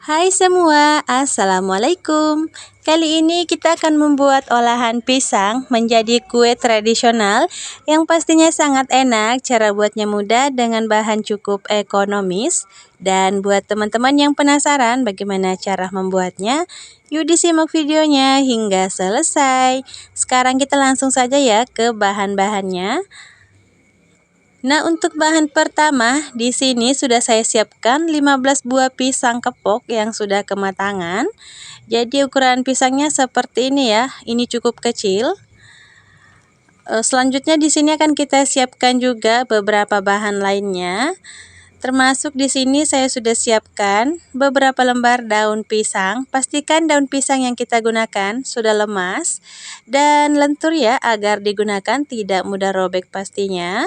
Hai semua, Assalamualaikum. Kali ini kita akan membuat olahan pisang menjadi kue tradisional yang pastinya sangat enak. Cara buatnya mudah dengan bahan cukup ekonomis. Dan buat teman-teman yang penasaran bagaimana cara membuatnya, yuk disimak videonya hingga selesai. Sekarang kita langsung saja ya ke bahan-bahannya. Nah, untuk bahan pertama, di sini sudah saya siapkan 15 buah pisang kepok yang sudah kematangan. Jadi ukuran pisangnya seperti ini ya. Ini cukup kecil. Selanjutnya di sini akan kita siapkan juga beberapa bahan lainnya. Termasuk di sini saya sudah siapkan beberapa lembar daun pisang. Pastikan daun pisang yang kita gunakan sudah lemas dan lentur ya, agar digunakan tidak mudah robek pastinya.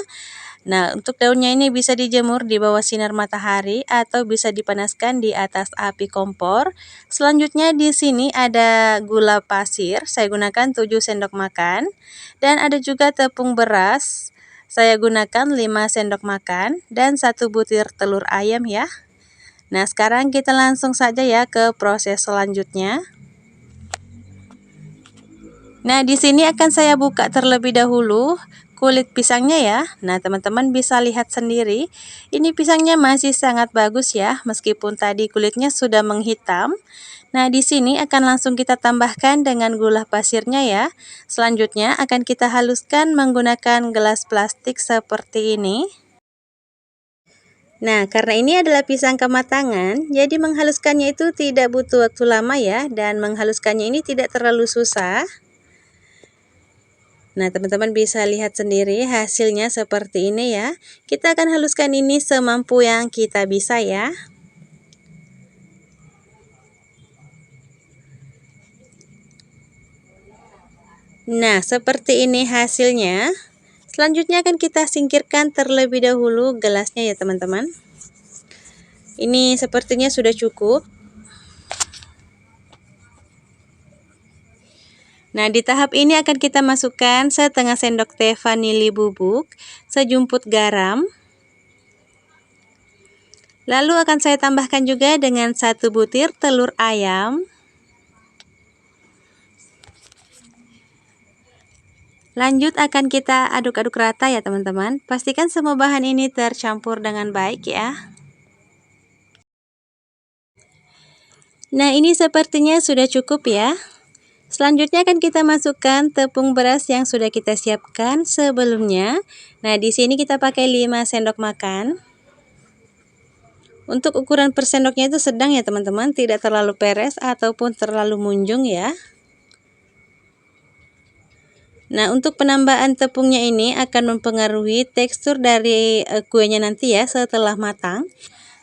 Nah, untuk daunnya ini bisa dijemur di bawah sinar matahari atau bisa dipanaskan di atas api kompor. Selanjutnya di sini ada gula pasir, saya gunakan 7 sendok makan. Dan ada juga tepung beras, saya gunakan 5 sendok makan dan 1 butir telur ayam ya. Nah, sekarang kita langsung saja ya ke proses selanjutnya. Nah, di sini akan saya buka terlebih dahulu kulit pisangnya ya. Nah, teman-teman bisa lihat sendiri, ini pisangnya masih sangat bagus ya, meskipun tadi kulitnya sudah menghitam. Nah, di sini akan langsung kita tambahkan dengan gula pasirnya ya. Selanjutnya akan kita haluskan menggunakan gelas plastik seperti ini. Nah, karena ini adalah pisang kematangan, jadi menghaluskannya itu tidak butuh waktu lama ya, dan menghaluskannya ini tidak terlalu susah. Nah, teman-teman bisa lihat sendiri hasilnya seperti ini ya. Kita akan haluskan ini semampu yang kita bisa ya. Nah, seperti ini hasilnya. Selanjutnya akan kita singkirkan terlebih dahulu gelasnya ya teman-teman. Ini sepertinya sudah cukup. Nah, di tahap ini akan kita masukkan setengah sendok teh vanili bubuk, sejumput garam. Lalu akan saya tambahkan juga dengan 1 butir telur ayam. Lanjut akan kita aduk-aduk rata ya teman-teman. Pastikan semua bahan ini tercampur dengan baik ya. Nah, ini sepertinya sudah cukup ya. Selanjutnya akan kita masukkan tepung beras yang sudah kita siapkan sebelumnya. Nah, di sini kita pakai 5 sendok makan. Untuk ukuran per sendoknya itu sedang ya teman-teman, tidak terlalu peres ataupun terlalu munjung ya. Nah, untuk penambahan tepungnya ini akan mempengaruhi tekstur dari kuenya nanti ya setelah matang.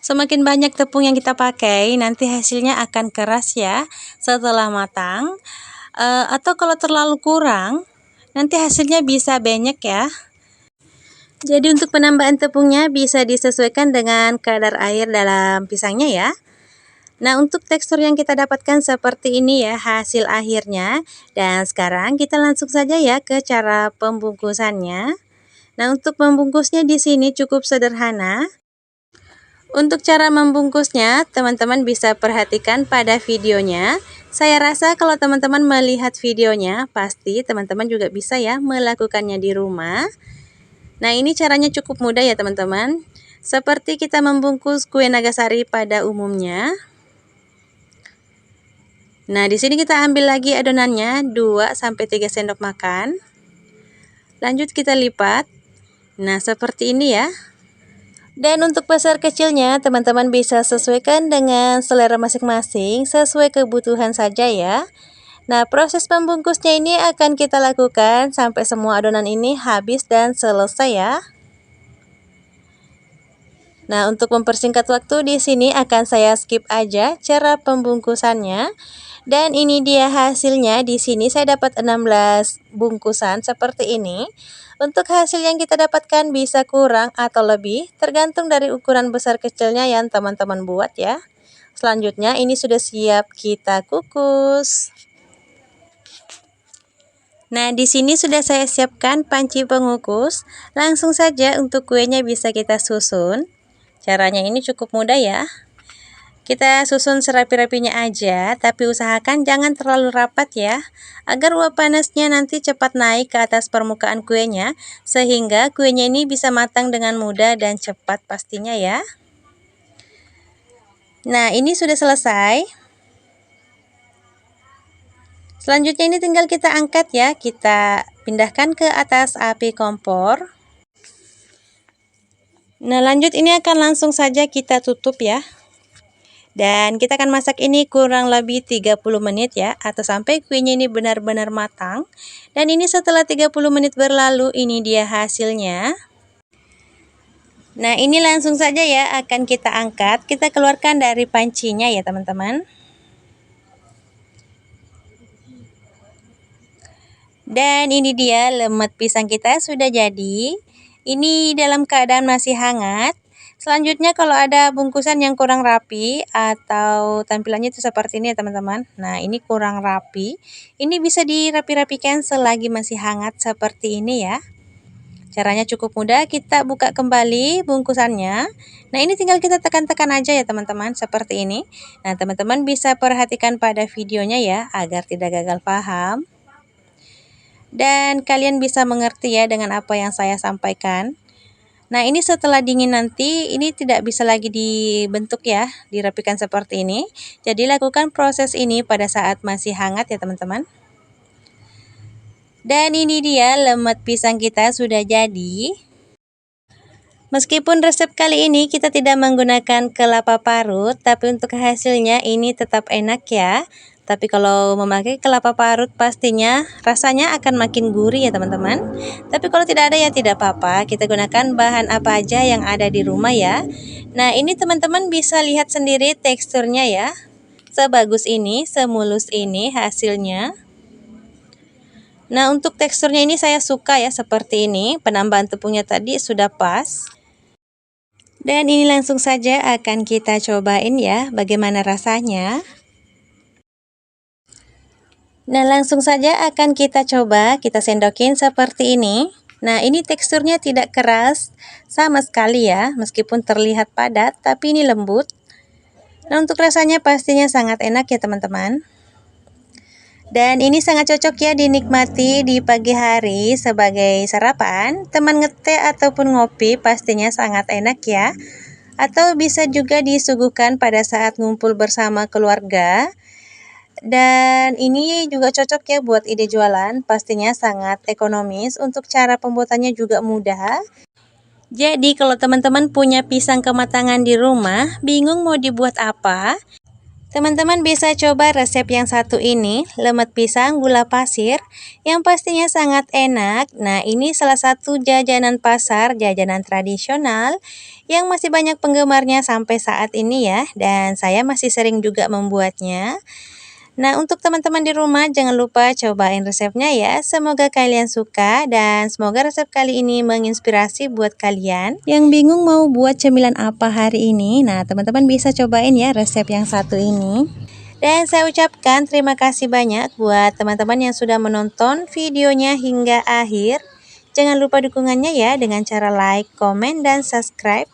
Semakin banyak tepung yang kita pakai, nanti hasilnya akan keras ya setelah matang. Atau kalau terlalu kurang, nanti hasilnya bisa banyak ya. Jadi untuk penambahan tepungnya bisa disesuaikan dengan kadar air dalam pisangnya ya. Nah, untuk tekstur yang kita dapatkan seperti ini ya hasil akhirnya. Dan sekarang kita langsung saja ya ke cara pembungkusannya. Nah, untuk membungkusnya di sini cukup sederhana. Untuk cara membungkusnya, teman-teman bisa perhatikan pada videonya. Saya rasa kalau teman-teman melihat videonya, pasti teman-teman juga bisa ya melakukannya di rumah. Nah, ini caranya cukup mudah ya teman-teman. Seperti kita membungkus kue Nagasari pada umumnya. Nah, di sini kita ambil lagi adonannya 2-3 sendok makan. Lanjut kita lipat. Nah, seperti ini ya. Dan untuk besar kecilnya, teman-teman bisa sesuaikan dengan selera masing-masing, sesuai kebutuhan saja ya. Nah, proses pembungkusnya ini akan kita lakukan sampai semua adonan ini habis dan selesai ya. Nah, untuk mempersingkat waktu di sini akan saya skip aja cara pembungkusannya. Dan ini dia hasilnya. Di sini saya dapat 16 bungkusan seperti ini. Untuk hasil yang kita dapatkan bisa kurang atau lebih, tergantung dari ukuran besar kecilnya yang teman-teman buat ya. Selanjutnya ini sudah siap kita kukus. Nah, di sini sudah saya siapkan panci pengukus. Langsung saja untuk kuenya bisa kita susun. Caranya ini cukup mudah ya. Kita susun serapi-rapinya aja, tapi usahakan jangan terlalu rapat ya, agar uap panasnya nanti cepat naik ke atas permukaan kuenya, sehingga kuenya ini bisa matang dengan mudah dan cepat pastinya ya. Nah, ini sudah selesai. Selanjutnya ini tinggal kita angkat ya, kita pindahkan ke atas api kompor. Nah, lanjut ini akan langsung saja kita tutup ya. Dan kita akan masak ini kurang lebih 30 menit ya, atau sampai kuenya ini benar-benar matang. Dan ini setelah 30 menit berlalu, ini dia hasilnya. Nah, ini langsung saja ya akan kita angkat, kita keluarkan dari pancinya ya teman-teman. Dan ini dia lemet pisang kita sudah jadi. Ini dalam keadaan masih hangat. Selanjutnya kalau ada bungkusan yang kurang rapi atau tampilannya itu seperti ini ya teman-teman. Nah, ini kurang rapi. Ini bisa dirapi-rapikan selagi masih hangat seperti ini ya. Caranya cukup mudah, kita buka kembali bungkusannya. Nah, ini tinggal kita tekan-tekan aja ya teman-teman, seperti ini. Nah, teman-teman bisa perhatikan pada videonya ya, agar tidak gagal paham. Dan kalian bisa mengerti ya dengan apa yang saya sampaikan. Nah, ini setelah dingin nanti, ini tidak bisa lagi dibentuk ya, dirapikan seperti ini. Jadi lakukan proses ini pada saat masih hangat ya teman-teman. Dan ini dia lemet pisang kita sudah jadi. Meskipun resep kali ini kita tidak menggunakan kelapa parut, tapi untuk hasilnya ini tetap enak ya. Tapi kalau memakai kelapa parut pastinya rasanya akan makin gurih ya teman-teman. Tapi kalau tidak ada ya tidak apa-apa, kita gunakan bahan apa aja yang ada di rumah ya. Nah, ini teman-teman bisa lihat sendiri teksturnya ya. Sebagus ini, semulus ini hasilnya. Nah, untuk teksturnya ini saya suka ya seperti ini. Penambahan tepungnya tadi sudah pas. Dan ini langsung saja akan kita cobain ya bagaimana rasanya. Nah, langsung saja akan kita coba, kita sendokin seperti ini. Nah, ini teksturnya tidak keras sama sekali ya, meskipun terlihat padat, tapi ini lembut. Nah, untuk rasanya pastinya sangat enak ya teman-teman. Dan ini sangat cocok ya dinikmati di pagi hari sebagai sarapan, teman ngeteh ataupun ngopi pastinya sangat enak ya. Atau bisa juga disuguhkan pada saat ngumpul bersama keluarga. Dan ini juga cocok ya buat ide jualan, pastinya sangat ekonomis, untuk cara pembuatannya juga mudah. Jadi kalau teman-teman punya pisang kematangan di rumah, bingung mau dibuat apa? Teman-teman bisa coba resep yang satu ini, lemet pisang gula pasir, yang pastinya sangat enak. Nah, ini salah satu jajanan pasar, jajanan tradisional, yang masih banyak penggemarnya sampai saat ini ya, dan saya masih sering juga membuatnya. Nah, untuk teman-teman di rumah jangan lupa cobain resepnya ya. Semoga kalian suka dan semoga resep kali ini menginspirasi buat kalian yang bingung mau buat cemilan apa hari ini. Nah, teman-teman bisa cobain ya resep yang satu ini. Dan saya ucapkan terima kasih banyak buat teman-teman yang sudah menonton videonya hingga akhir. Jangan lupa dukungannya ya dengan cara like, komen, dan subscribe.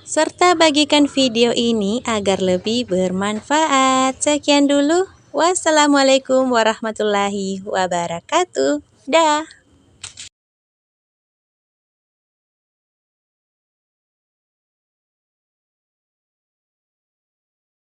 Serta bagikan video ini agar lebih bermanfaat. Sekian dulu. Wassalamualaikum warahmatullahi wabarakatuh. Dah.